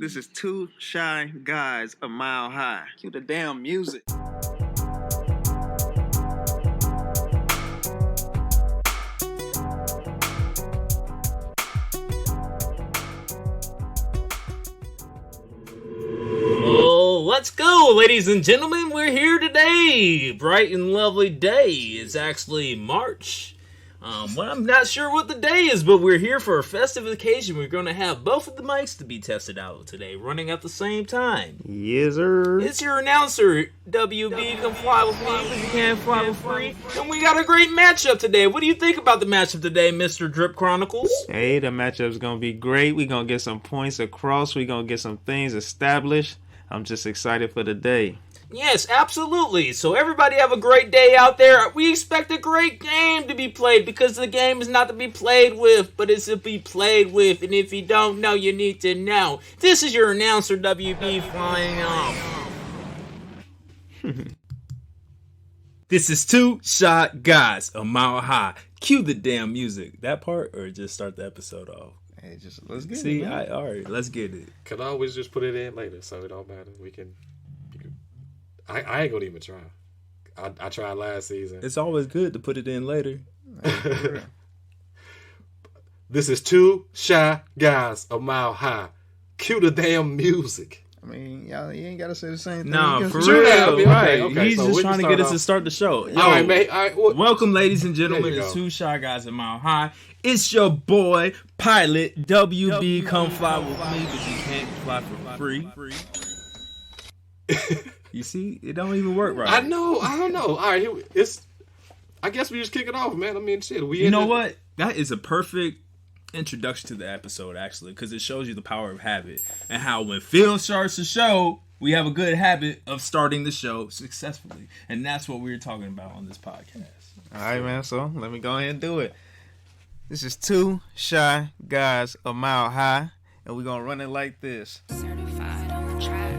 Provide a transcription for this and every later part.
This is two shy guys a mile high. Cue the damn music. Let's go, ladies and gentlemen. We're here today. Bright and lovely day. It's actually March. Well, I'm not sure what the day is, but we're here for a festive occasion. We're going to have both of the mics to be tested out today, running at the same time. Yes, sir. It's your announcer, WB. Come fly with me because you can't fly with free. And we got a great matchup today. What do you think about the matchup today, Mr. Drip Chronicles? Hey, the matchup's going to be great. We're going to get some points across. We're going to get some things established. I'm just excited for the day. Yes, absolutely. So everybody have a great day out there. We expect a great game to be played because the game is not to be played with, but it's to be played with. And if you don't know, you need to know. This is your announcer, WB, flying off. This is two shot guys a mile high. Cue the damn music. That part, or just start the episode off? Hey, just let's get it. All right, let's get it. Could I always just put it in later, so it don't matter. We can. I ain't gonna even try. I tried last season. It's always good to put it in later. This is two shy guys a mile high. Cue the damn music. I mean, y'all, you ain't gotta say the same thing. Nah, for real. Right. Okay, He's so just we trying to get us to start the show. All right, mate. All right, welcome, ladies and gentlemen. It's two shy guys a mile high. It's your boy, Pilot WB. Come fly with me because you can't fly for free. You see, it don't even work right. I know. I don't know. All right, I guess we just kick it off, man. I mean, shit. You know what? That is a perfect introduction to the episode, actually, because it shows you the power of habit and how when Phil starts the show, we have a good habit of starting the show successfully, and that's what we're talking about on this podcast. All right, man. So let me go ahead and do it. This is two shy guys a mile high, and we're gonna run it like this. Certified on the track.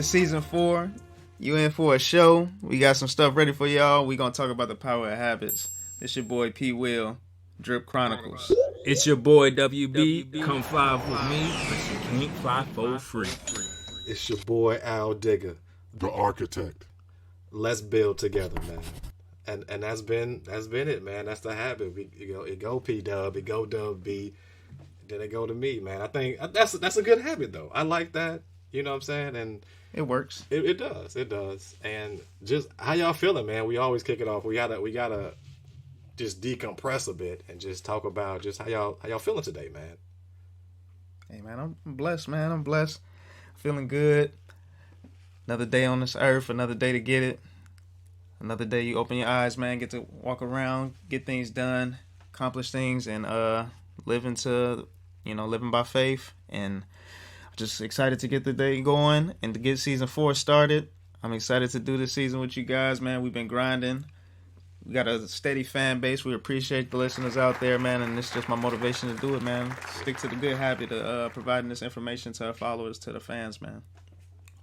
Season 4, you in for a show. We got some stuff ready for y'all. We gonna talk about the power of habits. It's your boy P-Wil, Drip Chronicles. It's your boy WB. Come fly with me, but you can't fly for free. It's your boy Al Digger, the architect. Let's build together, man. And that's been it, man. That's the habit. It go P Dub, it go Dub B, then it go to me, man. I think that's a good habit though. I like that. You know what I'm saying? And it works. It does. And just how y'all feeling, man? We always kick it off. We gotta just decompress a bit and just talk about just how y'all feeling today, man. Hey, man, I'm blessed, man. I'm blessed. Feeling good. Another day on this earth. Another day to get it. Another day you open your eyes, man. Get to walk around, get things done, accomplish things, and living by faith. And just excited to get the day going and to get season 4 started. I'm excited to do this season with you guys, man. We've been grinding. We got a steady fan base. We appreciate the listeners out there, man. And it's just my motivation to do it, man. Stick to the good habit of providing this information to our followers, to the fans, man.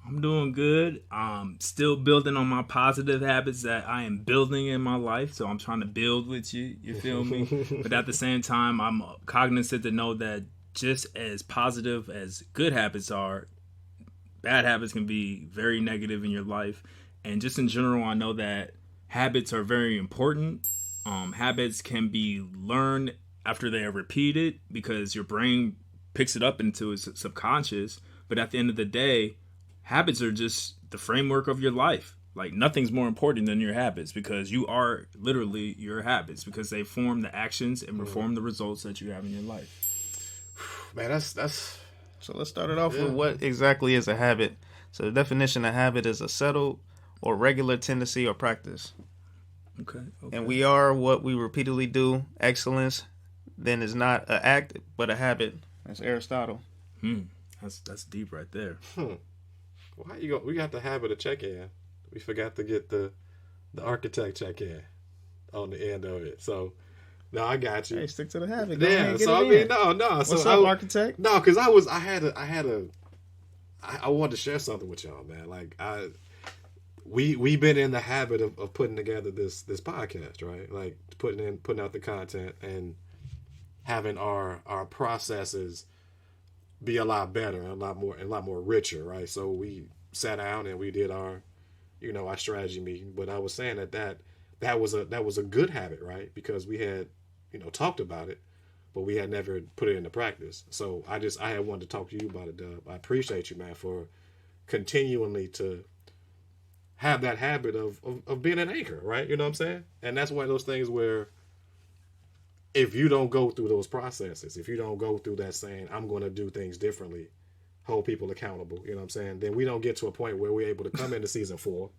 I'm doing good. Still building on my positive habits that I am building in my life. So I'm trying to build with you. You feel me? But at the same time, I'm cognizant to know that just as positive as good habits are, bad habits can be very negative in your life. And just in general, I know that habits are very important. Habits can be learned after they are repeated because your brain picks it up into its subconscious. But at the end of the day, habits are just the framework of your life. Like, nothing's more important than your habits because you are literally your habits because they form the actions and perform the results that you have in your life. Man, that's so let's start it off with what exactly is a habit. So the definition of habit is a settled or regular tendency or practice. Okay. and we are what we repeatedly do. Excellence then is not an act, but a habit. That's Aristotle. That's deep right there. Well, how you go? We got the habit of check-in. We forgot to get the architect check-in on the end of it. So, no, I got you. Hey, stick to the habit. Go ahead Yeah. and get So it I mean, in. no. What's so up, architect? No, because I wanted to share something with y'all, man. Like we've been in the habit of putting together this podcast, right? Like putting out the content and having our processes be a lot better, a lot more richer, right? So we sat down and we did our strategy meeting. But I was saying that was a good habit, right? Because we had talked about it, but we had never put it into practice. So I had wanted to talk to you about it, Dub. I appreciate you, man, for continually to have that habit of being an anchor, right? You know what I'm saying? And that's one of those things where if you don't go through those processes, if you don't go through that saying, I'm going to do things differently, hold people accountable, you know what I'm saying? Then we don't get to a point where we're able to come into season 4,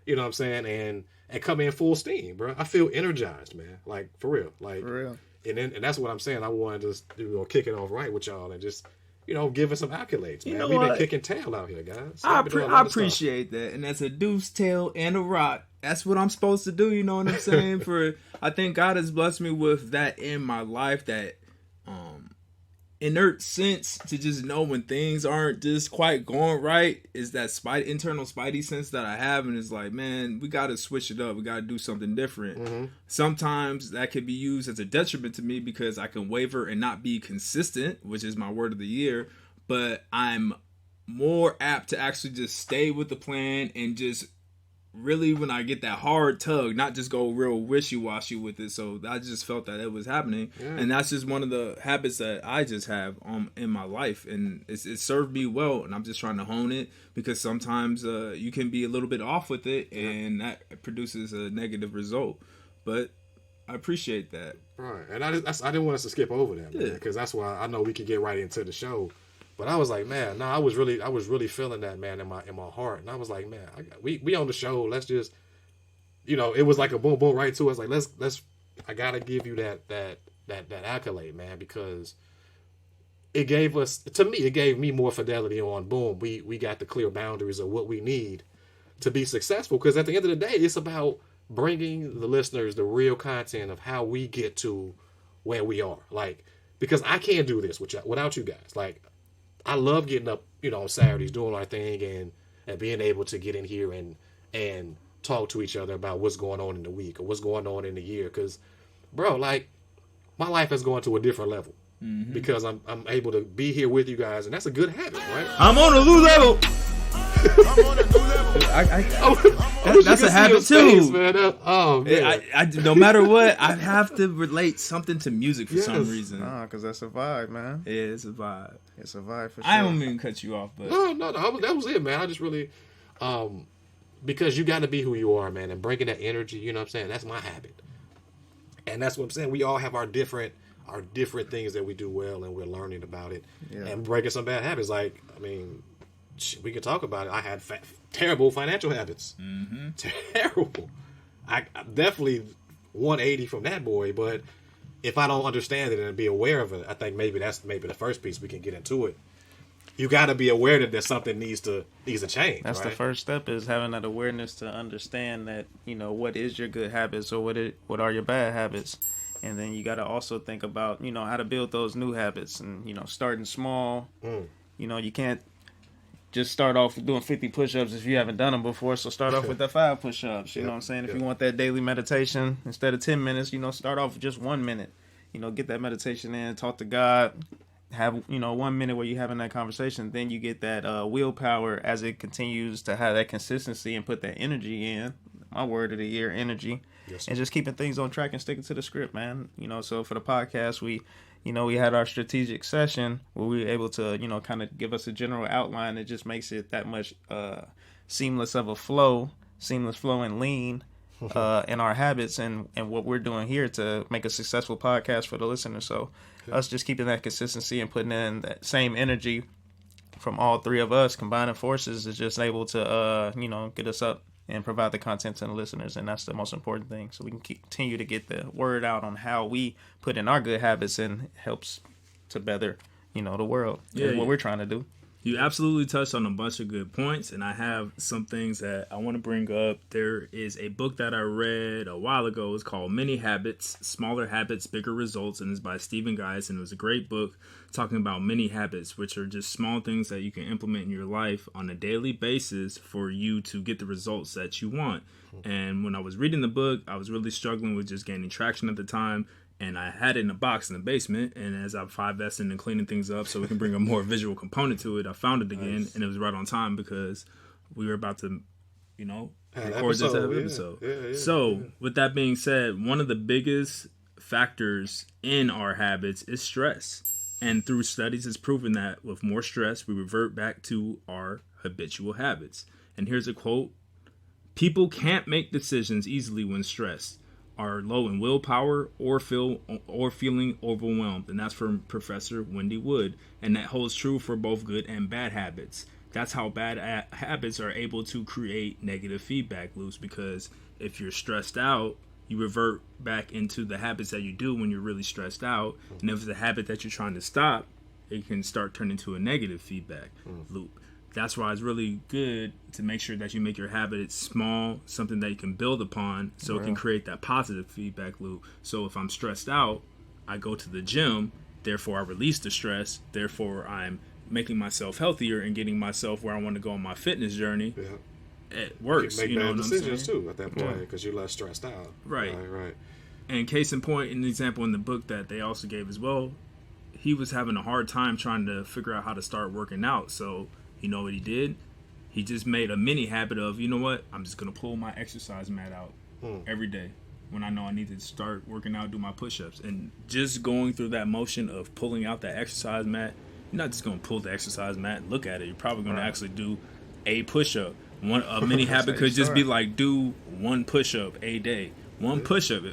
you know what I'm saying? And come in full steam, bro. I feel energized, man. Like, for real. Like, For real. And that's what I'm saying. I wanted to kick it off right with y'all and just, give us some accolades, man. You know We've been what? kicking tail out here, guys. I We've been doing a lot of stuff. appreciate that, and that's a deuce tail and a rock. That's what I'm supposed to do. You know what I'm saying? I think God has blessed me with that in my life, that inert sense to just know when things aren't just quite going right. Is that internal spidey sense that I have, and it's like, man, we got to switch it up. We got to do something different. Mm-hmm. Sometimes that could be used as a detriment to me because I can waver and not be consistent, which is my word of the year. But I'm more apt to actually just stay with the plan and just really, when I get that hard tug, not just go real wishy-washy with it. So I just felt that it was happening. Yeah. And that's just one of the habits that I just have in my life. And it served me well. And I'm just trying to hone it because sometimes you can be a little bit off with it and that produces a negative result. But I appreciate that. Right. And I didn't want us to skip over that, man, because that's why I know we could get right into the show. But I was like, man, no, I was really feeling that, man, in my heart. And I was like, man, we on the show. Let's just, it was like a boom, boom right to us. Like, let's, I gotta give you that accolade, man, because it gave me more fidelity on boom. We got the clear boundaries of what we need to be successful. Because at the end of the day, it's about bringing the listeners the real content of how we get to where we are. Like, because I can't do this without you guys. Like, I love getting up, on Saturdays, doing our thing and being able to get in here and talk to each other about what's going on in the week or what's going on in the year. Because, bro, like, my life has gone to a different level because I'm able to be here with you guys, and that's a good habit, right? I'm on a new level. I'm on a new level. That's a habit too. Man. Oh man! I no matter what, I have to relate something to music for some reason. Nah, because that's a vibe, man. Yeah, it's a vibe. It's a vibe for sure. I don't mean to cut you off, but no, that was it, man. I just really, because you got to be who you are, man, and bringing that energy. You know what I'm saying? That's my habit, and that's what I'm saying. We all have our different things that we do well, and we're learning about it and breaking some bad habits. Like, I mean, we could talk about it. I had terrible financial habits. Terrible. I definitely 180 from that boy, but if I don't understand it and be aware of it, I think maybe that's the first piece we can get into it. You got to be aware that there's something needs to change. That's right? the first step, is having that awareness to understand that, what is your good habits or what are your bad habits. And then you got to also think about, how to build those new habits and, starting small. You can't just start off doing 50 push-ups if you haven't done them before. So start off with the 5 push-ups. You know what I'm saying? If you want that daily meditation, instead of 10 minutes, start off with just 1 minute. Get that meditation in, talk to God, have, 1 minute where you're having that conversation. Then you get that willpower as it continues to have that consistency and put that energy in. My word of the year, energy. Yes, and just keeping things on track and sticking to the script, man. So for the podcast, we had our strategic session where we were able to, kind of give us a general outline. It just makes it that much seamless flow and lean in our habits and what we're doing here to make a successful podcast for the listener. So us just keeping that consistency and putting in that same energy from all three of us combining forces is just able to, get us up and provide the content to the listeners, and that's the most important thing. So we can continue to get the word out on how we put in our good habits and helps to better, the world. Yeah, what we're trying to do. You absolutely touched on a bunch of good points, and I have some things that I want to bring up. There is a book that I read a while ago. It's called Many Habits, Smaller Habits, Bigger Results, and it's by Stephen Geis, and it was a great book talking about many habits, which are just small things that you can implement in your life on a daily basis for you to get the results that you want. And when I was reading the book, I was really struggling with just gaining traction at the time. And I had it in a box in the basement. And as I'm 5S'ing and cleaning things up so we can bring a more visual component to it, I found it again. Nice. And it was right on time because we were about to, record this episode. Yeah. So with that being said, one of the biggest factors in our habits is stress. And through studies, it's proven that with more stress, we revert back to our habitual habits. And here's a quote. People can't make decisions easily when stressed, are low in willpower, or feeling overwhelmed. And that's from Professor Wendy Wood. And that holds true for both good and bad habits. That's how bad habits are able to create negative feedback loops, because if you're stressed out, you revert back into the habits that you do when you're really stressed out. And if it's a habit that you're trying to stop, it can start turning into a negative feedback loop. That's why it's really good to make sure that you make your habit small, something that you can build upon, so it can create that positive feedback loop. So if I'm stressed out, I go to the gym, therefore I release the stress, therefore I'm making myself healthier and getting myself where I want to go on my fitness journey. Yeah. It works. You make bad decisions too at that point because you're less stressed out. Right. And case in point, an example in the book that they also gave as well, he was having a hard time trying to figure out how to start working out. So you know what he did? He just made a mini habit of, you know what? I'm just going to pull my exercise mat out every day when I know I need to start working out, do my push-ups. And just going through that motion of pulling out that exercise mat, you're not just going to pull the exercise mat and look at it. You're probably going to actually do a push-up. A mini habit could just be like, do one push-up a day. One push-up.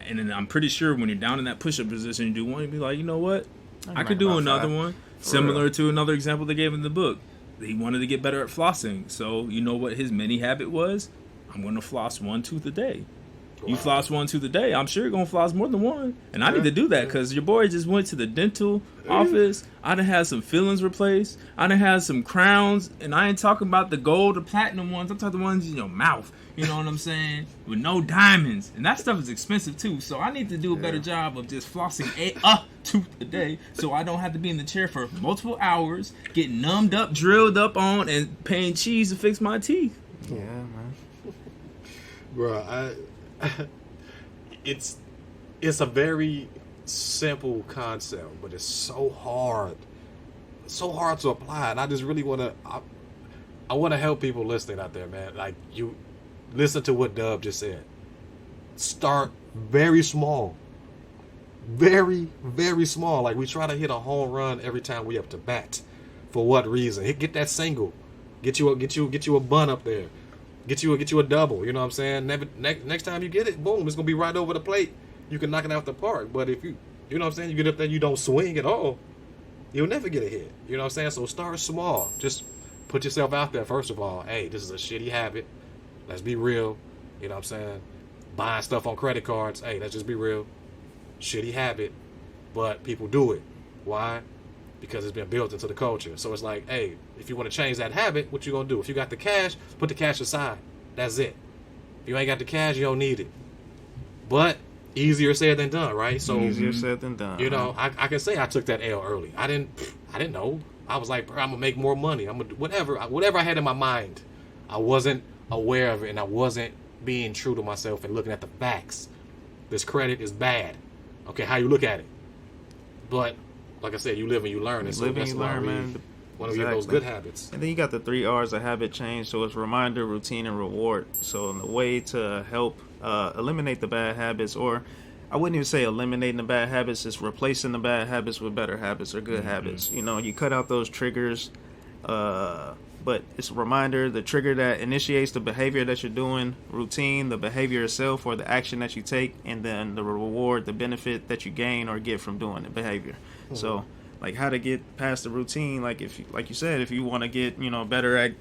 And then I'm pretty sure when you're down in that push-up position, you do one, you'd be like, you know what? I could do another one. Similar to another example they gave in the book. He wanted to get better at flossing. So you know what his mini habit was? I'm going to floss one tooth a day. Wow. You floss one tooth a day, I'm sure you're going to floss more than one. And I need to do that because your boy just went to the dental office. I done had some fillings replaced. I done had some crowns. And I ain't talking about the gold or platinum ones. I'm talking the ones in your mouth. You know what I'm saying? With no diamonds. And that stuff is expensive too. So I need to do a better job of just flossing a tooth a day so I don't have to be in the chair for multiple hours, getting numbed up, drilled up on, and paying cheese to fix my teeth. Yeah, man. Bro, it's a very simple concept, but it's so hard to apply. And I just really want to help people listening out there, man. Like, you listen to what Dub just said. Start very small. Very, very small. Like, we try to hit a home run every time we up to bat. For what reason? Get that single. Get you a bunt up there. Get you a double. You know what I'm saying? Next time you get it, boom, it's gonna be right over the plate. You can knock it out the park. But if you know what I'm saying, you get up there, you don't swing at all, you'll never get a hit. You know what I'm saying? So start small. Just put yourself out there first of all. Hey, this is a shitty habit. Let's be real. You know what I'm saying? Buying stuff on credit cards. Hey, let's just be real. Shitty habit, but people do it. Why? Because it's been built into the culture. So it's like, hey, if you want to change that habit, what you gonna do? If you got the cash, put the cash aside. That's it. If you ain't got the cash, you don't need it. But easier said than done, right? So easier said than done. You know, I can say I took that L early. I didn't know. I was like, bro, I'm gonna make more money. I'm gonna whatever I had in my mind. I wasn't aware of it, and I wasn't being true to myself and looking at the facts. This credit is bad. Okay, how you look at it. But like I said, you live and you learn. And so that's man. One of those good habits. And then you got the 3 R's of habit change. So it's reminder, routine, and reward. So the way to help eliminate the bad habits, or I wouldn't even say eliminating the bad habits, is replacing the bad habits with better habits or good habits. You know, you cut out those triggers, but it's a reminder, the trigger that initiates the behavior that you're doing, routine, the behavior itself or the action that you take, and then the reward, the benefit that you gain or get from doing the behavior. Mm-hmm. So, like, how to get past the routine, like you said, if you want to get, better at,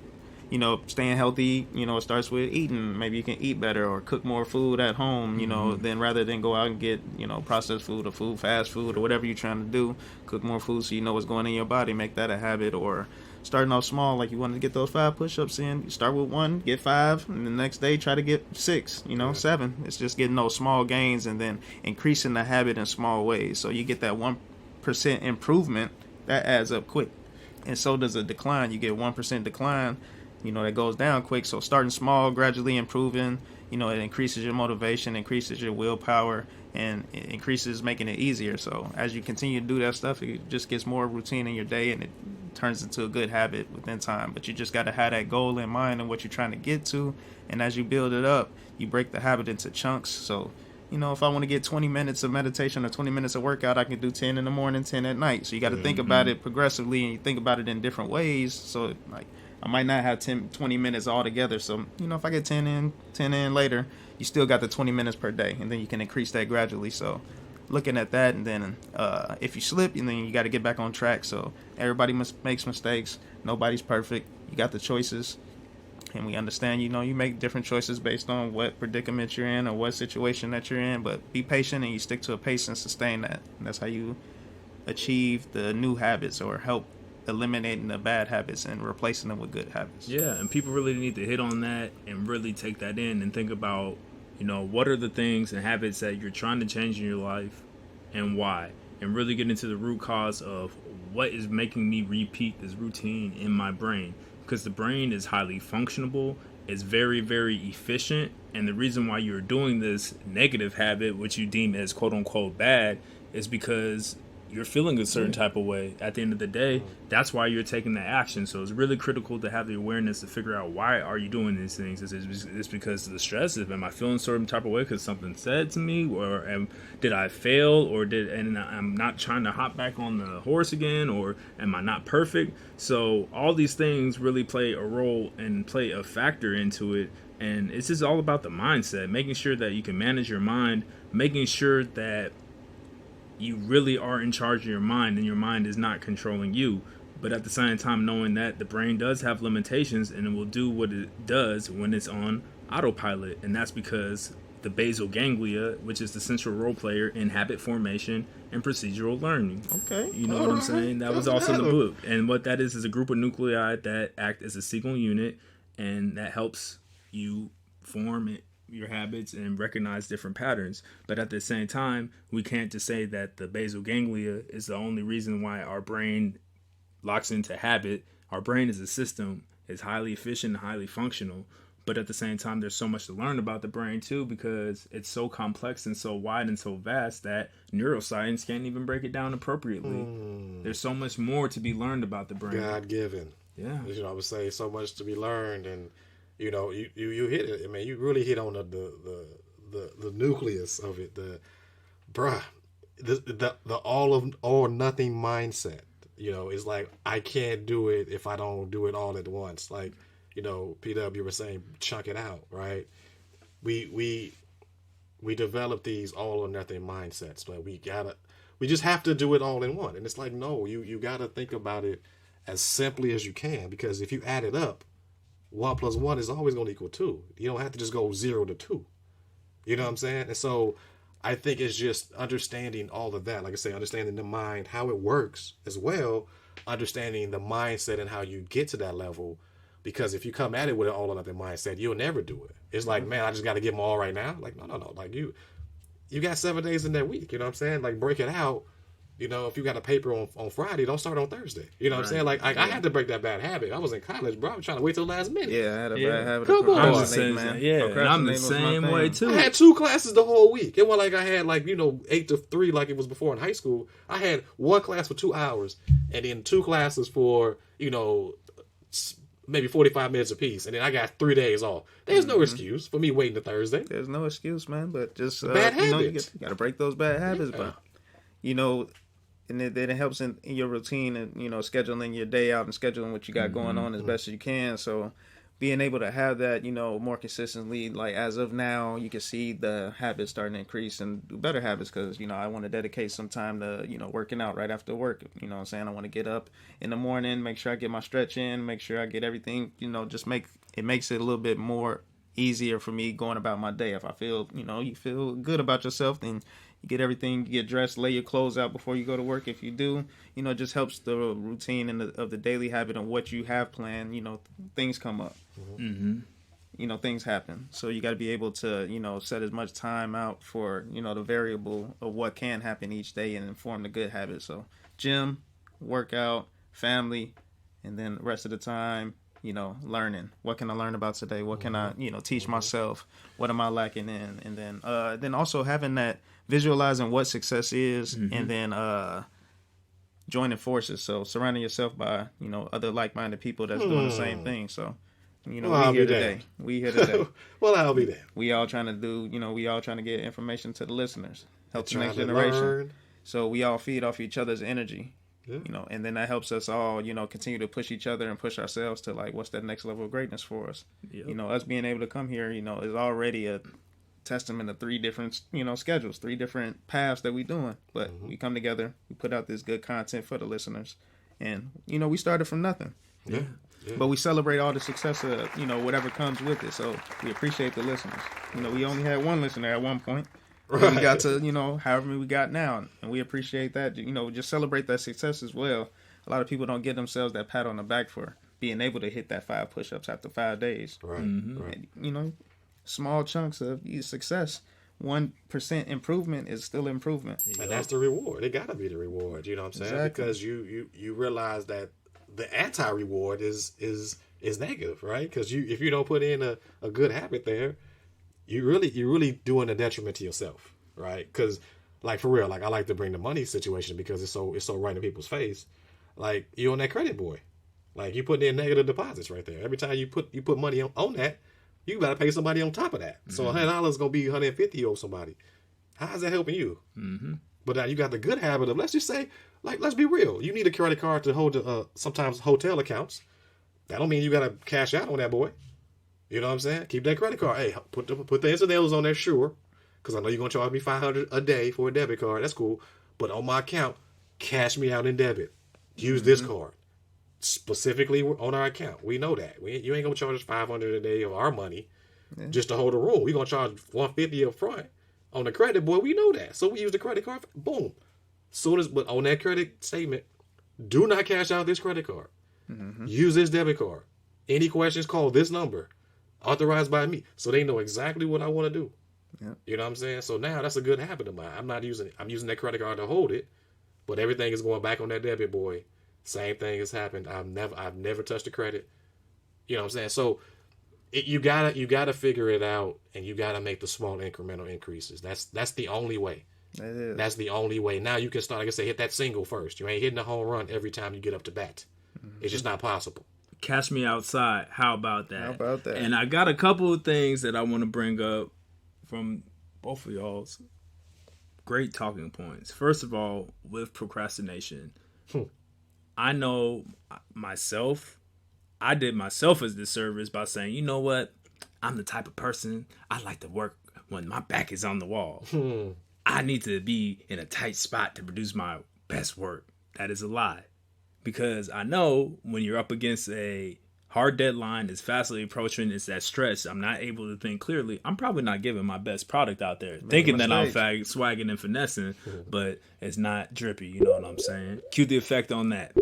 staying healthy, it starts with eating. Maybe you can eat better or cook more food at home, then rather than go out and get, processed food or fast food or whatever you're trying to do, cook more food so you know what's going in your body, make that a habit. Or starting off small, like you wanted to get those 5 push-ups in, you start with 1, get 5, and the next day try to get 6, 7. It's just getting those small gains and then increasing the habit in small ways. So you get that 1% improvement, that adds up quick. And so does a decline. You get 1% decline, that goes down quick. So starting small, gradually improving, it increases your motivation, increases your willpower, and it increases making it easier. So as you continue to do that stuff, it just gets more routine in your day, and it turns into a good habit within time. But you just got to have that goal in mind and what you're trying to get to. And as you build it up, you break the habit into chunks. So, if I want to get 20 minutes of meditation or 20 minutes of workout, I can do 10 in the morning, 10 at night. So you got to think about it progressively, and you think about it in different ways. So like, I might not have 20 minutes all together. So, if I get 10 in later, you still got the 20 minutes per day, and then you can increase that gradually. So looking at that, and then if you slip, and then you got to get back on track. So everybody makes mistakes. Nobody's perfect. You got the choices, and we understand, you make different choices based on what predicament you're in or what situation that you're in. But be patient, and you stick to a pace and sustain that. And that's how you achieve the new habits or help eliminating the bad habits and replacing them with good habits. Yeah, and people really need to hit on that and really take that in and think about, what are the things and habits that you're trying to change in your life and why, and really get into the root cause of what is making me repeat this routine in my brain. Because the brain is highly functionable, it's very, very efficient, and the reason why you're doing this negative habit, which you deem as quote-unquote bad, is because you're feeling a certain type of way. At the end of the day, that's why you're taking the action. So it's really critical to have the awareness to figure out, why are you doing these things? Is it because of the stress? Am I feeling a certain type of way because something said to me? Or did I fail? Or and I'm not trying to hop back on the horse again? Or am I not perfect? So all these things really play a role and play a factor into it. And it's just all about the mindset, making sure that you can manage your mind, making sure that you really are in charge of your mind and your mind is not controlling you. But at the same time, knowing that the brain does have limitations and it will do what it does when it's on autopilot. And that's because the basal ganglia, which is the central role player in habit formation and procedural learning. Okay. You know what I'm saying? That was also in the book. And what that is a group of nuclei that act as a single unit, and that helps you form your habits and recognize different patterns. But at the same time, we can't just say that the basal ganglia is the only reason why our brain locks into habit. Our brain as a system is highly efficient and highly functional. But at the same time, there's so much to learn about the brain too, because it's so complex and so wide and so vast that neuroscience can't even break it down appropriately. There's so much more to be learned about the brain. God-given. Yeah. I would say so much to be learned, and you hit it. I mean, you really hit on the nucleus of it. The all or nothing mindset. It's like, I can't do it if I don't do it all at once. Like, PW were saying, chunk it out, right? We develop these all or nothing mindsets, but we just have to do it all in one. And it's like, no, you gotta think about it as simply as you can, because if you add it up, 1 + 1 is always going to equal 2. You don't have to just go 0 to 2. You know what I'm saying? And so I think it's just understanding all of that. Like I say, understanding the mind, how it works as well, understanding the mindset and how you get to that level. Because if you come at it with an all or nothing mindset, you'll never do it. It's like, man, I just got to get them all right now. Like, no. Like, you got 7 days in that week. You know what I'm saying? Like, break it out. If you got a paper on Friday, don't start on Thursday. You know what I'm saying? Like, I had to break that bad habit. I was in college, bro. I was trying to wait till the last minute. Yeah, I had a bad habit. Come on. I'm the same, and I'm the same way too. I had 2 classes the whole week. It wasn't like I had 8 to 3 like it was before in high school. I had 1 class for 2 hours, and then 2 classes for maybe 45 minutes apiece, and then I got 3 days off. There's no excuse for me waiting to Thursday. There's no excuse, man. But just bad habits. You got to break those bad habits, but and then it helps in your routine and scheduling your day out and scheduling what you got going on as best as you can. So being able to have that, more consistently, like as of now, you can see the habits starting to increase and do better habits because, I want to dedicate some time to, working out right after work. You know what I'm saying? I want to get up in the morning, make sure I get my stretch in, make sure I get everything, just makes it a little bit more easier for me going about my day. If I feel, you feel good about yourself, then you get everything, you get dressed, lay your clothes out before you go to work. If you do, it just helps the routine and of the daily habit and what you have planned. Things come up. Mm-hmm. Things happen. So you got to be able to, set as much time out for, the variable of what can happen each day and inform the good habits. So gym, workout, family, and then the rest of the time, learning. What can I learn about today? What can I, teach myself? What am I lacking in? And then also having that visualizing what success is, and then joining forces. So surrounding yourself by, other like-minded people that's doing the same thing. So, we here today. We here today. Well, I'll be there. We all trying to do, we all trying to get information to the listeners, help the next Trying to generation. learn. So we all feed off each other's energy. Yeah. And then that helps us all, continue to push each other and push ourselves to like, what's that next level of greatness for us? Yep. Us being able to come here, is already a testament of 3 different, schedules, 3 different paths that we doing. But we come together, we put out this good content for the listeners. And, we started from nothing. Yeah. But we celebrate all the success of, whatever comes with it. So we appreciate the listeners. We only had 1 listener at one point. Right. We got to, however many we got now. And we appreciate that. Just celebrate that success as well. A lot of people don't give themselves that pat on the back for being able to hit that 5 push-ups after 5 days. Right. Right. And, small chunks of success. 1% improvement is still improvement. And that's the reward. It got to be the reward. You know what I'm saying? Exactly. Because you realize that the anti-reward is negative, right? Because if you don't put in a good habit there, you're really doing a detriment to yourself, right? Because like for real, like I like to bring the money situation because it's so right in people's face. Like you on that credit boy, like you putting in negative deposits right there. Every time you put money on that, you gotta pay somebody on top of that. So $100 is gonna be $150 you owe somebody. How's that helping you? Mm-hmm. But now you got the good habit of, let's just say, like, let's be real. You need a credit card to hold sometimes hotel accounts. That don't mean you got to cash out on that, boy. You know what I'm saying? Keep that credit card. Hey, put the incidentals on there, sure. Because I know you're going to charge me $500 a day for a debit card. That's cool. But on my account, cash me out in debit. Use this card. Specifically on our account. We know that. You ain't going to charge us $500 a day of our money just to hold a room. We're going to charge $150 up front. On the credit, boy, we know that. So we use the credit card. Boom. But on that credit statement, do not cash out this credit card. Mm-hmm. Use this debit card. Any questions, call this number. Authorized by me. So they know exactly what I want to do. Yep. You know what I'm saying? So now that's a good habit of mine. I'm using that credit card to hold it, but everything is going back on that debit, boy. Same thing has happened. I've never touched the credit. You know what I'm saying? So you gotta figure it out, and you gotta make the small incremental increases. That's the only way. It is. That's the only way. Now you can start, like I say, hit that single first. You ain't hitting a home run every time you get up to bat. Mm-hmm. It's just not possible. Catch me outside. How about that? How about that? And I got a couple of things that I want to bring up from both of y'all's great talking points. First of all, with procrastination, I know myself, I did myself a disservice by saying, you know what? I'm the type of person, I like to work when my back is on the wall. I need to be in a tight spot to produce my best work. That is a lie. Because I know when you're up against a hard deadline that's fastly approaching, it's that stress. I'm not able to think clearly. I'm probably not giving my best product out there. Thinking that I'm swagging and finessing, but it's not drippy. You know what I'm saying? Cue the effect on that.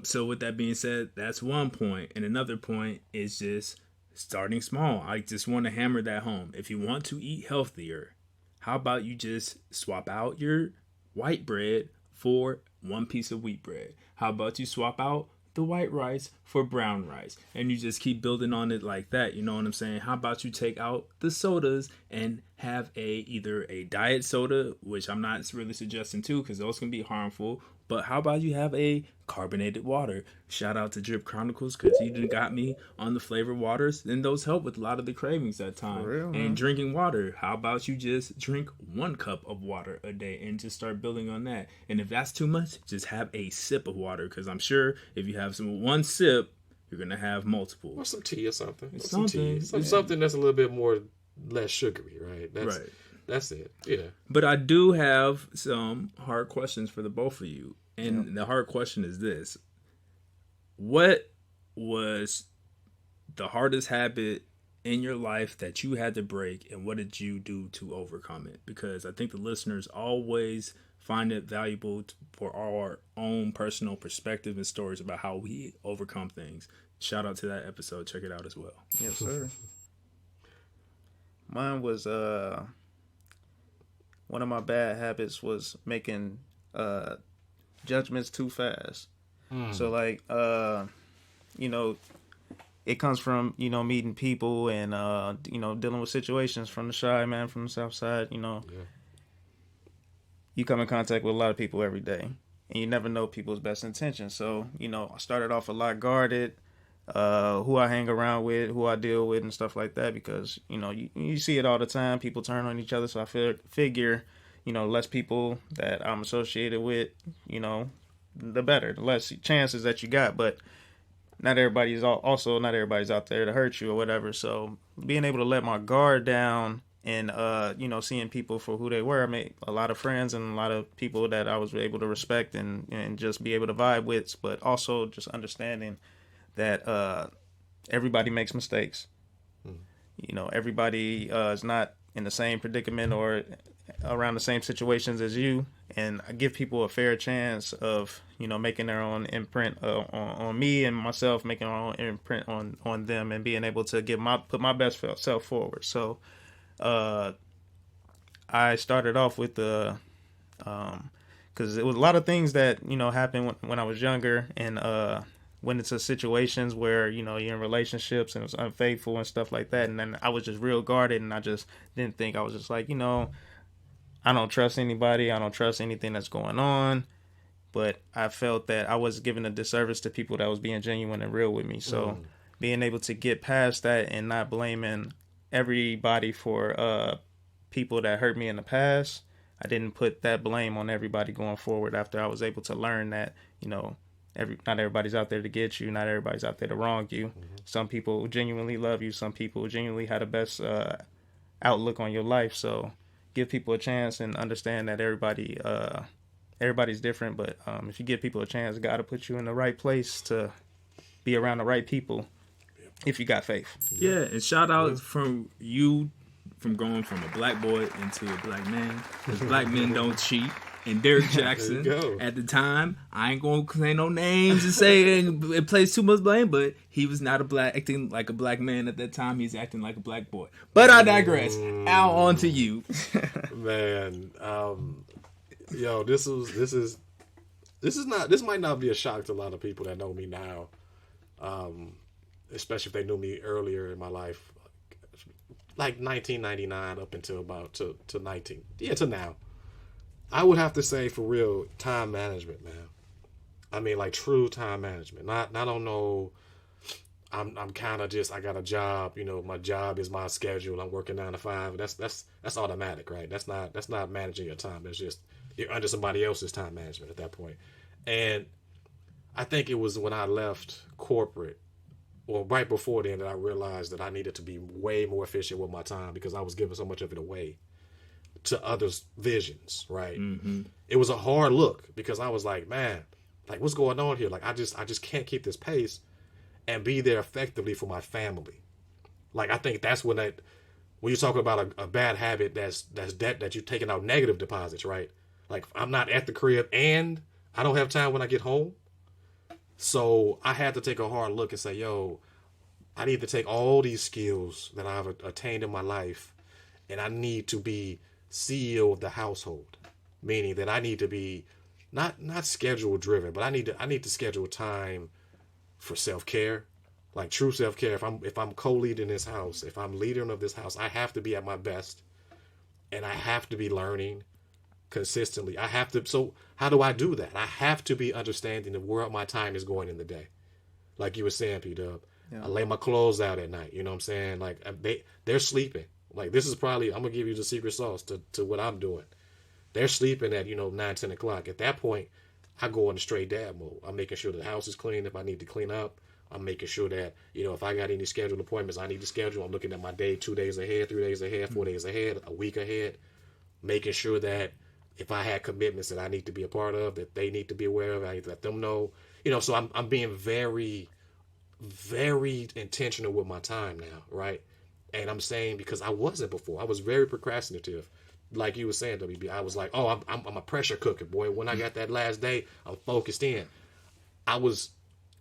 So with that being said, that's one point. And another point is just starting small. I just want to hammer that home. If you want to eat healthier, how about you just swap out your white bread for one piece of wheat bread? How about you swap out the white rice for brown rice? And you just keep building on it like that. You know what I'm saying? How about you take out the sodas and have either a diet soda, which I'm not really suggesting too, because those can be harmful. But how about you have a carbonated water? Shout out to Drip Chronicles, because he done got me on the flavored waters. And those help with a lot of the cravings at time. For real, and man. drinking water. How about you just drink 1 cup of water a day and just start building on that? And if that's too much, just have a sip of water. Because I'm sure if you have one sip, You're gonna have multiple. Or some tea or something. It's Some tea. Something that's a little bit more less sugary, right? That's it. Yeah. But I do have some hard questions for the both of you. And the hard question is this. What was the hardest habit in your life that you had to break, and what did you do to overcome it? Because I think the listeners always find it valuable for our own personal perspective and stories about how we overcome things. Shout out to that episode. Check it out as well. Yes, sir. Mine was one of my bad habits was making judgments too fast. So like it comes from meeting people and dealing with situations from the shy man from the south side. You come in contact with a lot of people every day, and you never know people's best intentions. So I started off a lot guarded. Who I hang around with, who I deal with, and stuff like that, because you see it all the time. People turn on each other, so I figure less people that I'm associated with, the better, the less chances that you got. But not everybody's out there to hurt you or whatever. So being able to let my guard down and seeing people for who they were, I made a lot of friends and a lot of people that I was able to respect and just be able to vibe with, but also just understanding that everybody makes mistakes. Everybody is not in the same predicament or around the same situations as you, and I give people a fair chance of making their own imprint on me and myself, making our own imprint on them, and being able to put my best self forward. So I started off with the because it was a lot of things that happened when I was younger, and went into situations where you're in relationships and it was unfaithful and stuff like that, and then I was just real guarded, and I just didn't think. I was just like, I don't trust anybody, I don't trust anything that's going on. But I felt that I was giving a disservice to people that was being genuine and real with me. So being able to get past that and not blaming everybody for people that hurt me in the past, I didn't put that blame on everybody going forward after I was able to learn that not everybody's out there to get you. Not everybody's out there to wrong you. Some people genuinely love you. Some people genuinely had the best outlook on your life. So give people a chance and understand that everybody's different. But if you give people a chance, God will put you in the right place to be around the right people if you got faith. Yeah, and shout out from you from going from a black boy into a black man. Because black men don't cheat. And Derek Jackson, at the time, I ain't gonna say no names and say it plays too much blame, but he was not acting like a black man at that time. He's acting like a black boy. But I digress. Al, on to you. Man, this might not be a shock to a lot of people that know me now, especially if they knew me earlier in my life, like 1999 up until about to now. I would have to say, for real, time management, man. I mean, like true time management. I don't know. I'm kind of just, I got a job. My job is my schedule. I'm working 9 to 5. That's automatic, right? That's not managing your time. That's just you're under somebody else's time management at that point. And I think it was when I left corporate, or right before then, that I realized that I needed to be way more efficient with my time because I was giving so much of it away to others' visions, right? It was a hard look because I was like, man, like what's going on here? Like I just can't keep this pace and be there effectively for my family. Like I think that's when you're talking about a bad habit that's debt that you're taking out negative deposits, right? Like I'm not at the crib and I don't have time when I get home. So I had to take a hard look and say, yo, I need to take all these skills that I've attained in my life and I need to be CEO of the household, meaning that I need to be not schedule driven, but I need to schedule time for self-care, like true self-care. If I'm co-leading this house, if I'm leader of this house, I have to be at my best and I have to be learning consistently. So how do I do that? I have to be understanding of where my time is going in the day. Like you were saying, P-Dub, I lay my clothes out at night. You know what I'm saying? Like they're sleeping. Like this is probably, I'm gonna give you the secret sauce to what I'm doing. They're sleeping at 9, 10 o'clock. At that point, I go into straight dad mode. I'm making sure the house is clean if I need to clean up, I'm making sure that, if I got any scheduled appointments I need to schedule, I'm looking at my day 2 days ahead, 3 days ahead, 4 days ahead, a week ahead, making sure that if I had commitments that I need to be a part of, that they need to be aware of, I need to let them know. So I'm being very, very intentional with my time now, right? And I'm saying, because I wasn't before. I was very procrastinative. Like you were saying, WB, I was like, oh, I'm a pressure cooker, boy. When I got that last day, I'm focused in.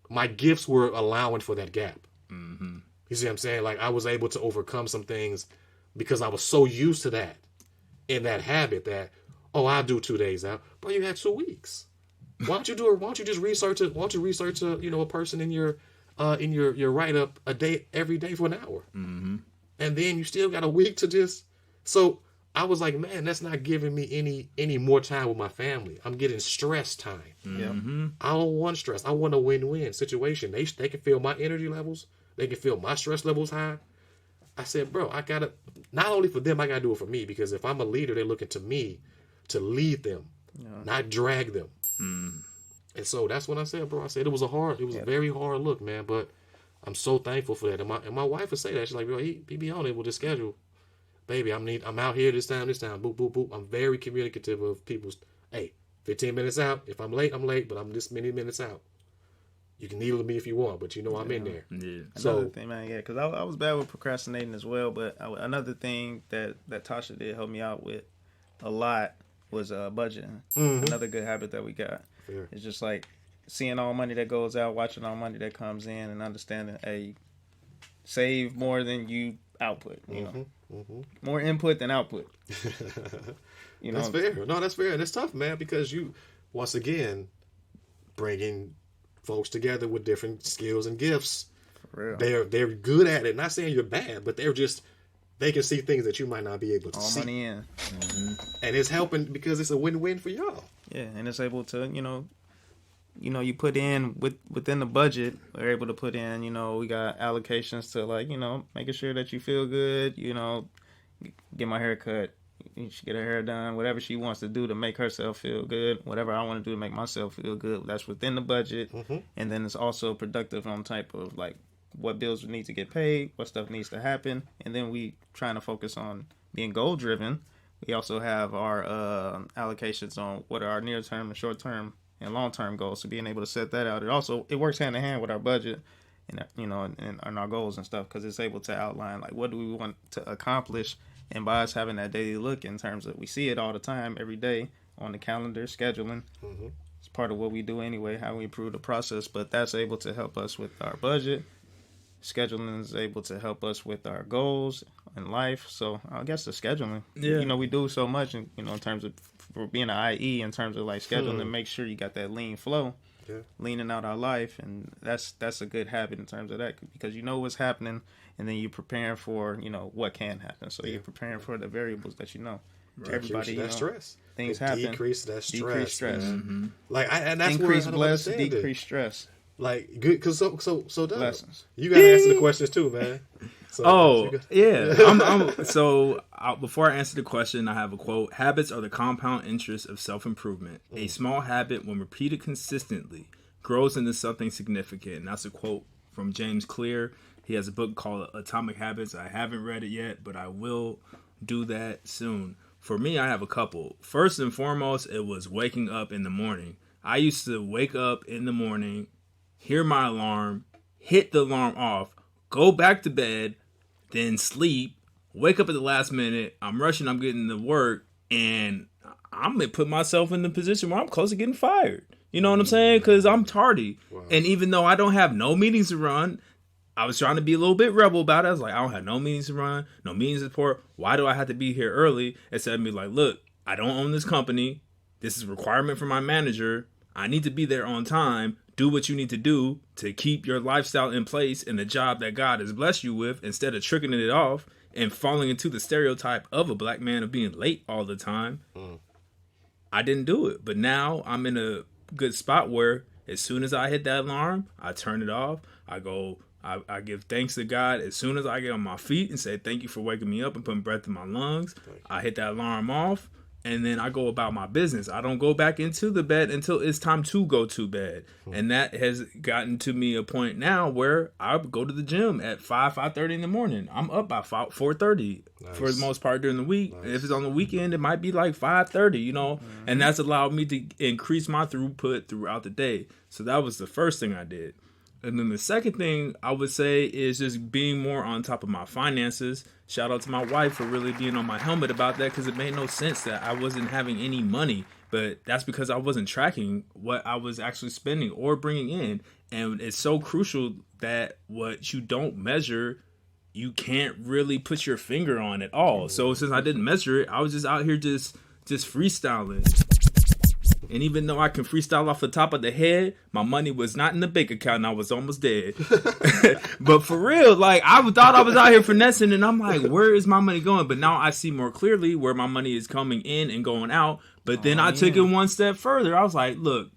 My gifts were allowing for that gap. Mm-hmm. You see what I'm saying? Like, I was able to overcome some things because I was so used to that, in that habit that, oh, I'll do 2 days out. But you had 2 weeks. Why don't you do it? Why don't you just research it? Why don't you research a person in your write up a day every day for an hour, and then you still got a week to just. So I was like, man, that's not giving me any more time with my family. I'm getting stress time. Mm-hmm. I don't want stress. I want a win-win situation. They can feel my energy levels. They can feel my stress levels high. I said, bro, I gotta, not only for them, I gotta do it for me, because if I'm a leader, they're looking to me to lead them, not drag them. And so that's when I said, bro, it was a very hard look, man. But I'm so thankful for that. And my wife would say that. She's like, bro, he be on it with the schedule. Baby, I'm out here this time. Boop, boop, boop. I'm very communicative of people's, hey, 15 minutes out. If I'm late, but I'm this many minutes out. You can needle me if you want, but I'm in there. Yeah. Another thing, man, because I was bad with procrastinating as well. But another thing that Tasha did help me out with a lot was budgeting. Another good habit that we got. Fair. It's just like seeing all money that goes out, watching all money that comes in, and understanding, hey, save more than you output. More input than output. That's fair. No, that's fair. And it's tough, man, because you, once again, bringing folks together with different skills and gifts. For real. They're good at it. Not saying you're bad, but they can see things that you might not be able to see. All money in. And it's helping because it's a win-win for y'all. Yeah, and it's able to, you put in within the budget, we're able to put in, we got allocations to making sure that you feel good, get my hair cut, she get her hair done, whatever she wants to do to make herself feel good, whatever I want to do to make myself feel good, that's within the budget. And then it's also productive on type of what bills need to get paid, what stuff needs to happen, and then we trying to focus on being goal driven. We also have our allocations on what are our near term and short term and long term goals. So being able to set that out, it works hand in hand with our budget and and our goals and stuff, because it's able to outline what do we want to accomplish. And by us having that daily look, in terms of, we see it all the time, every day on the calendar, scheduling. It's part of what we do anyway, how we improve the process. But that's able to help us with our budget. Scheduling is able to help us with our goals in life. So I guess the scheduling, we do so much in terms of, for being an IE, in terms of scheduling to make sure you got that lean flow, leaning out our life. And that's a good habit in terms of that, because you know what's happening, and then you're preparing for, what can happen. So you're preparing for the variables that Right. everybody, that stress. things happen. Decrease that stress. Decrease stress. And that's Increase where I don't bless, understand decrease stress. Good, because so Doug, Lessons. you gotta answer the questions too, man. So, Before I answer the question, I have a quote. Habits are the compound interest of self-improvement. A small habit, when repeated consistently, grows into something significant. And that's a quote from James Clear. He has a book called Atomic Habits. I haven't read it yet, but I will do that soon. For me, I have a couple. First and foremost, it was waking up in the morning. I used to wake up in the morning, hear my alarm, hit the alarm off, go back to bed, then sleep, wake up at the last minute. I'm rushing, I'm getting to work, and I'm going to put myself in the position where I'm close to getting fired. You know what I'm saying? Because I'm tardy. Wow. And even though I don't have no meetings to run, I was trying to be a little bit rebel about it. I was like, I don't have no meetings to run, no meetings to report. Why do I have to be here early? Instead of me look, I don't own this company. This is a requirement from my manager. I need to be there on time. Do what you need to do to keep your lifestyle in place and the job that God has blessed you with, instead of tricking it off and falling into the stereotype of a black man of being late all the time. I didn't do it. But now I'm in a good spot where as soon as I hit that alarm, I turn it off. I give thanks to God as soon as I get on my feet and say, thank you for waking me up and putting breath in my lungs. I hit that alarm off. and then I go about my business. I don't go back into the bed until it's time to go to bed. And that has gotten to me a point now where I go to the gym at 5:30 in the morning. I'm up by 4:30 for the most part during the week. If it's on the weekend, it might be like 5:30, you know, and that's allowed me to increase my throughput throughout the day. So that was the first thing I did. And then the second thing I would say is just being more on top of my finances. Shout out to my wife for really being on my helmet about that, because it made no sense that I wasn't having any money. But that's because I wasn't tracking what I was actually spending or bringing in. And it's so crucial that what you don't measure, you can't really put your finger on at all. So since I didn't measure it, I was just out here just freestyling. And even though I can freestyle off the top of the head, my money was not in the bank account and I was almost dead. But for real, like, I thought I was out here finessing, and I'm like, where is my money going? But now I see more clearly where my money is coming in and going out. But then I took it one step further. I was like, look,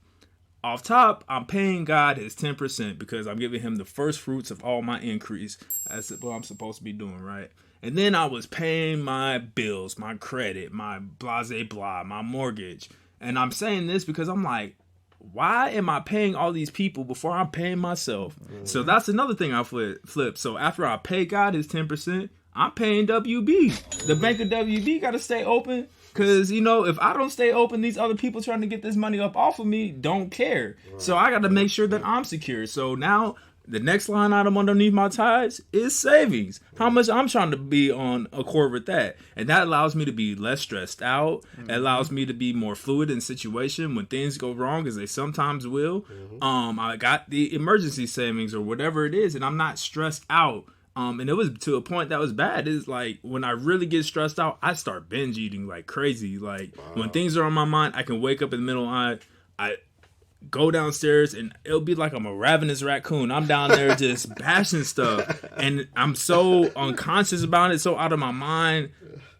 off top, I'm paying God his 10% because I'm giving him the first fruits of all my increase. That's what I'm supposed to be doing, right? And then I was paying my bills, my credit, my blase blah, my mortgage. And I'm saying this because I'm like, why am I paying all these people before I'm paying myself? So that's another thing I flip. So after I pay God his 10%, I'm paying WB. The bank of WB got to stay open. Because, you know, if I don't stay open, these other people trying to get this money up off of me don't care. Right. So I got to make sure that I'm secure. So now the next line item underneath my tithes is savings. How much I'm trying to be on accord with that. And that allows me to be less stressed out. It allows me to be more fluid in situation when things go wrong, as they sometimes will. I got the emergency savings or whatever it is, and I'm not stressed out. And it was to a point that was bad. It's like when I really get stressed out, I start binge eating like crazy. Like when things are on my mind, I can wake up in the middle of the night. I go downstairs and it'll be like I'm a ravenous raccoon. I'm down there just bashing stuff, and I'm so unconscious about it, so out of my mind,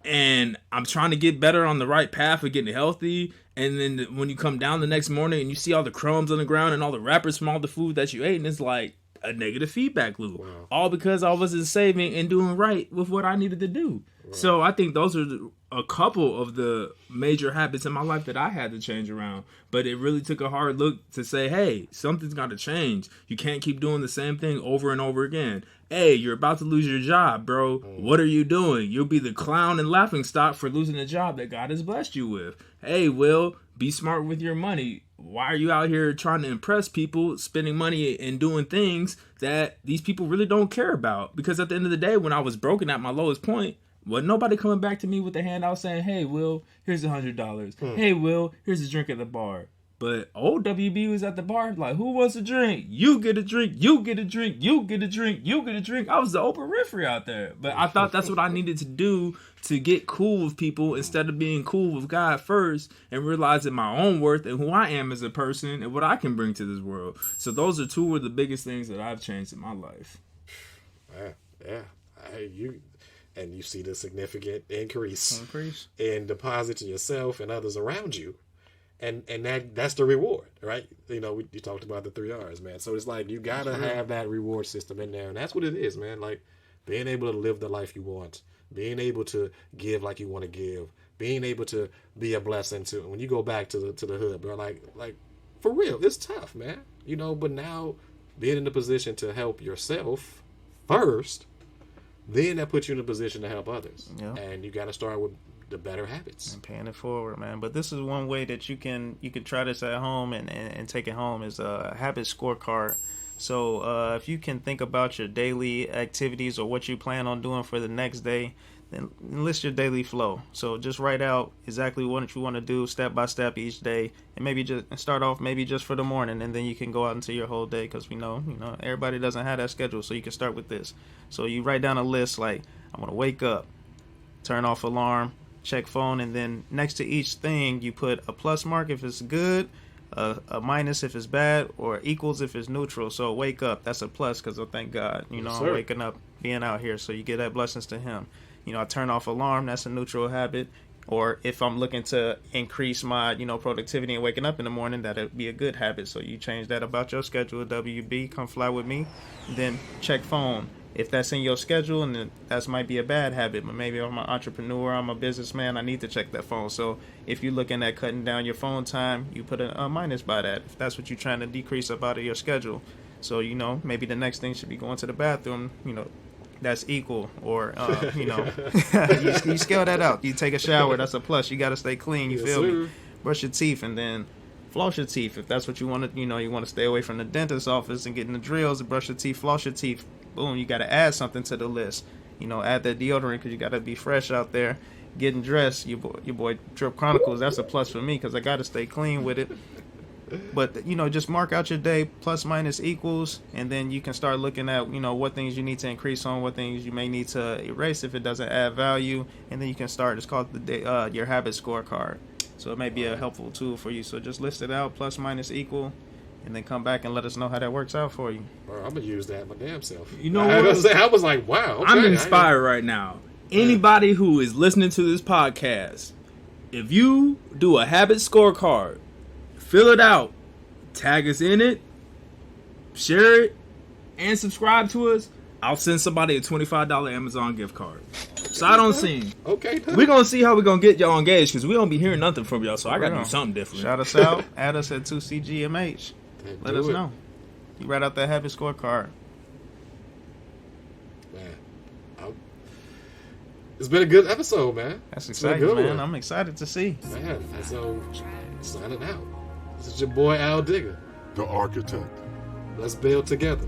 and I'm trying to get better on the right path of getting healthy. And then when you come down the next morning and you see all the crumbs on the ground and all the wrappers from all the food that you ate, and it's like a negative feedback loop. Wow. All because I wasn't saving and doing right with what I needed to do. Wow. So I think those are a couple of the major habits in my life that I had to change around. But it really took a hard look to say, hey, something's got to change. You can't keep doing the same thing over and over again. Hey, you're about to lose your job, bro. What are you doing? You'll be the clown and laughing stock for losing a job that God has blessed you with. Hey, Will, be smart with your money. Why are you out here trying to impress people, spending money and doing things that these people really don't care about? Because at the end of the day, when I was broken at my lowest point, wasn't nobody coming back to me with a handout saying, hey, Will, here's $100. Hey, Will, here's a drink at the bar. But old WB was at the bar like, who wants a drink? You get a drink, you get a drink, you get a drink, you get a drink. I was the Oprah Winfrey out there. But I thought that's what I needed to do to get cool with people instead of being cool with God first and realizing my own worth and who I am as a person and what I can bring to this world. So those are two of the biggest things that I've changed in my life. Yeah. You see the significant increase in deposits in yourself and others around you. And that's the reward, right? You know, you talked about the 3 R's, man. So it's like you got to have that reward system in there. And that's what it is, man. Like being able to live the life you want, being able to give like you want to give, being able to be a blessing to, when you go back to the hood, bro, like for real, it's tough, man. You know, but now being in the position to help yourself first, then that puts you in a position to help others. Yeah. And you got to start with the better habits and paying it forward, man. But this is one way that you can try this at home and take it home is a habit scorecard. So if you can think about your daily activities or what you plan on doing for the next day, then list your daily flow. So just write out exactly what you want to do step by step each day, and maybe just start off maybe just for the morning, and then you can go out into your whole day, because we know everybody doesn't have that schedule. So you can start with this. So you write down a list like, I'm gonna wake up, turn off alarm, check phone, and then next to each thing you put a plus mark if it's good, a minus if it's bad, or equals if it's neutral. So wake up, that's a plus because thank God, I'm waking up, being out here, so you get that blessings to him. I turn off alarm, that's a neutral habit. Or if I'm looking to increase my, productivity and waking up in the morning, that'd be a good habit. So you change that about your schedule, WB, come fly with me. Then check phone. If that's in your schedule, and then that might be a bad habit, but maybe I'm an entrepreneur, I'm a businessman, I need to check that phone. So if you're looking at cutting down your phone time, you put a minus by that, if that's what you're trying to decrease up out of your schedule. So, maybe the next thing should be going to the bathroom, that's equal, or you scale that out. You take a shower, that's a plus. You got to stay clean, you feel me? Brush your teeth, and then floss your teeth if that's what you want to. You want to stay away from the dentist's office and getting the drills, and brush your teeth, floss your teeth. Boom, you got to add something to the list. Add that deodorant, because you got to be fresh out there. Getting dressed, your boy Drip Chronicles, that's a plus for me, because I got to stay clean with it. But, just mark out your day, plus minus equals, and then you can start looking at, what things you need to increase on, what things you may need to erase if it doesn't add value, and then you can start. It's called your Habit Scorecard. So it may be a helpful tool for you. So just list it out, plus minus equal, and then come back and let us know how that works out for you. Bro, I'm going to use that my damn self. You know what? I was like, wow. Okay, I'm inspired right now. Anybody who is listening to this podcast, if you do a Habit Scorecard, fill it out, tag us in it, share it, and subscribe to us, I'll send somebody a $25 Amazon gift card. Sight unseen. Okay. We're going to see how we're going to get y'all engaged, because we don't be hearing nothing from y'all, so I got to do something different. Shout us out. Add us at 2CGMH. Let us know. You write out that Habit Scorecard. Man, it's been a good episode, man. That's exciting, man. I'm excited to see. Man, so signing out. This is your boy Al Digger, the architect. Let's build together.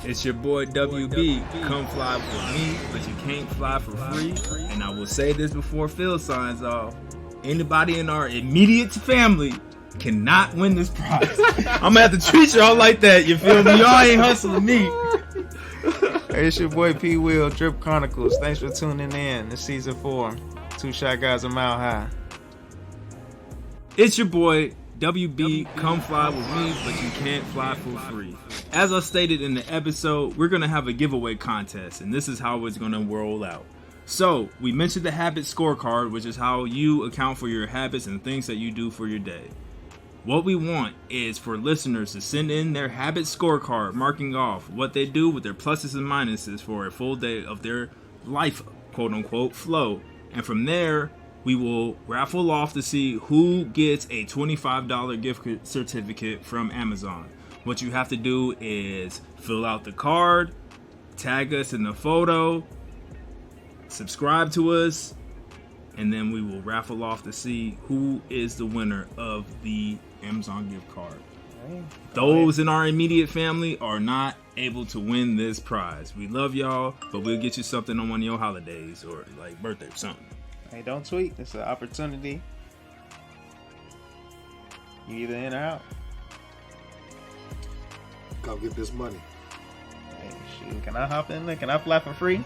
It's your boy WB. Come fly with me, but you can't fly for free. And I will say this before Phil signs off. Anybody in our immediate family cannot win this prize. I'm gonna have to treat y'all like that, you feel me? Y'all ain't hustling me. Hey, it's your boy P-Wil, Drip Chronicles. Thanks for tuning in. It's season 4. 2 Shot Guys a Mile High. It's your boy WB. Come fly with me, but you can't fly for free. As I stated in the episode, we're gonna have a giveaway contest, and this is how it's gonna roll out. So, we mentioned the Habit Scorecard, which is how you account for your habits and things that you do for your day. What we want is for listeners to send in their Habit Scorecard, marking off what they do with their pluses and minuses for a full day of their life, quote-unquote, flow. And from there, we will raffle off to see who gets a $25 gift certificate from Amazon. What you have to do is fill out the card, tag us in the photo, subscribe to us, and then we will raffle off to see who is the winner of the Amazon gift card. Those in our immediate family are not able to win this prize. We love y'all, but we'll get you something on one of your holidays or like birthday or something. Hey, don't tweet. It's an opportunity. You either in or out. Come get this money. Hey, shoot. Can I hop in there? Can I fly for free?